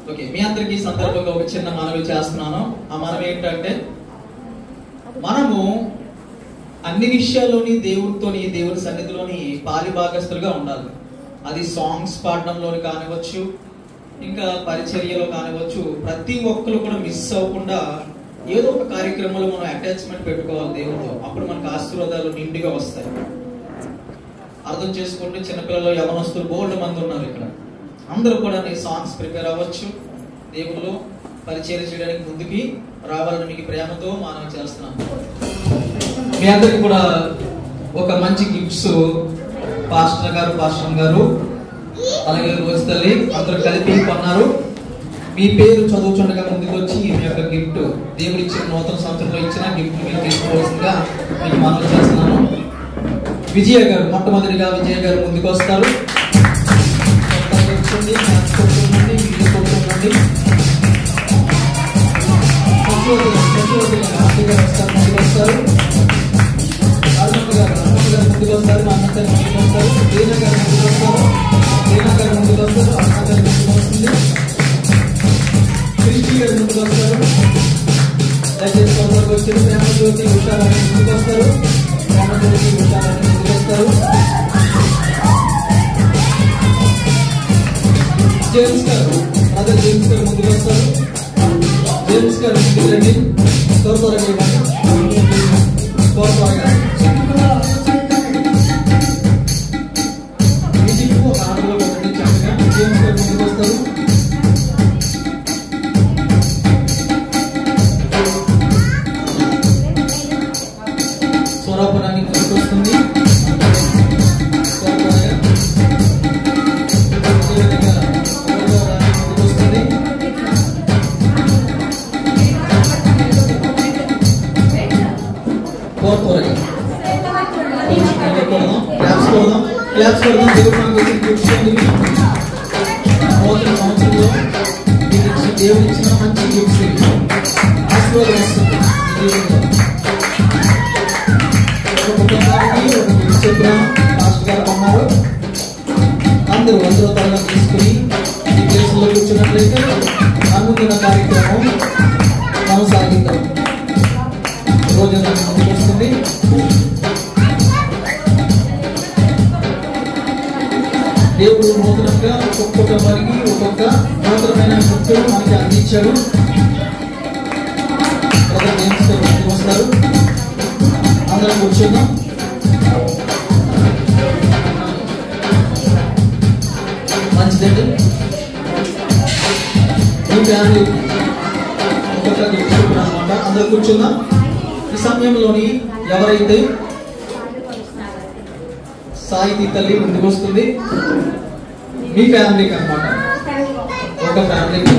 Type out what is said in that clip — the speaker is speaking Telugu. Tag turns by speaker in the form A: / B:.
A: ఓకే, మీ అందరికి ఈ సందర్భంగా ఒక చిన్న మనవి చేస్తున్నాను. ఆ మనవి ఏంటంటే, మనము అన్ని విషయాల్లోని దేవుడితోని, దేవుడి సన్నిధిలోని పాలిభాగస్తులుగా ఉండాలి. అది సాంగ్స్ పాడడంలోని కానివచ్చు, ఇంకా పరిచర్యలో కానివచ్చు. ప్రతి ఒక్కరు కూడా మిస్ అవ్వకుండా ఏదో ఒక కార్యక్రమంలో మనం అటాచ్మెంట్ పెట్టుకోవాలి దేవుడితో. అప్పుడు మనకు ఆశీర్వాదాలు నిండుగా వస్తాయి. అర్థం చేసుకుంటే చిన్నపిల్లలు, యవనస్తులు బోల్డ్ మంది ఉన్నారు ఇక్కడ. అందరూ కూడా నీ సాంగ్స్ ప్రిపేర్ అవ్వచ్చు. దేవుడిలో పరిచర్య చేయడానికి ముందుకి రావాలని మీకు ప్రేమతో మనవి చేస్తున్నాను. మీ అందరికి కూడా ఒక మంచి గిఫ్ట్స్ పాస్టర్ గారు అలాగే రోజు తల్లి అందరూ కలిపి కొన్నారు. మీ పేరు చదువుతుండగా ముందుకు వచ్చి మీ యొక్క గిఫ్ట్, దేవుడు ఇచ్చిన నూతన సంవత్సరంలో ఇచ్చిన గిఫ్ట్ మీరు తీసుకోవాల్సిందిగా మీకు మనవి చేస్తున్నాను. విజయ గారు, మొట్టమొదటిగా విజయ గారు ముందుకు వస్తారు. జేమ్స్ గారు, బ్రదర్ జేమ్స్ గారు ముందుకు వస్తారు. జేమ్స్ గారు ముందుకు రండి. త్వరగా మ్యూజిక్ ఒక ఆటలో పెట్టండి చక్కగా. జేమ్స్ గారు ముందుకు వస్తారు. స్వరాపురాన్ని ముందుకు వస్తుంది. దేవుడు ఇచ్చిన మంచి గిఫ్ట్స్, ఆశీర్వాదం వస్తుంది. ఒక కుటుంబానికి ఒక గిఫ్ట్ చెప్పిన పాస్టర్ గారు అన్నారు. అందరూ త్వరగా తీసుకుని ఈ ప్లేసుల్లో కూర్చున్నట్లయితే అనుకున్న కార్యక్రమం కొనసాగిద్దాం. రోజు ముందుకు వస్తుంది. దేవుడు నూతనంగా ఒక్కొక్క వారికి ఒక్కొక్క నూతనమైన శక్తులు మనకి అందించాడు. వస్తారు, అందరం కూర్చున్నాం. మంచిదండి. మీ ఫ్యామిలీ ఒక్కొక్క గిఫ్ట్ అనమాట. అందరూ కూర్చున్నాం. ఈ సమయంలోని ఎవరైతే సాయితీ తల్లి ముందుకు వస్తుంది, మీ ఫ్యామిలీకి అనమాట. ఒక ఫ్యామిలీకి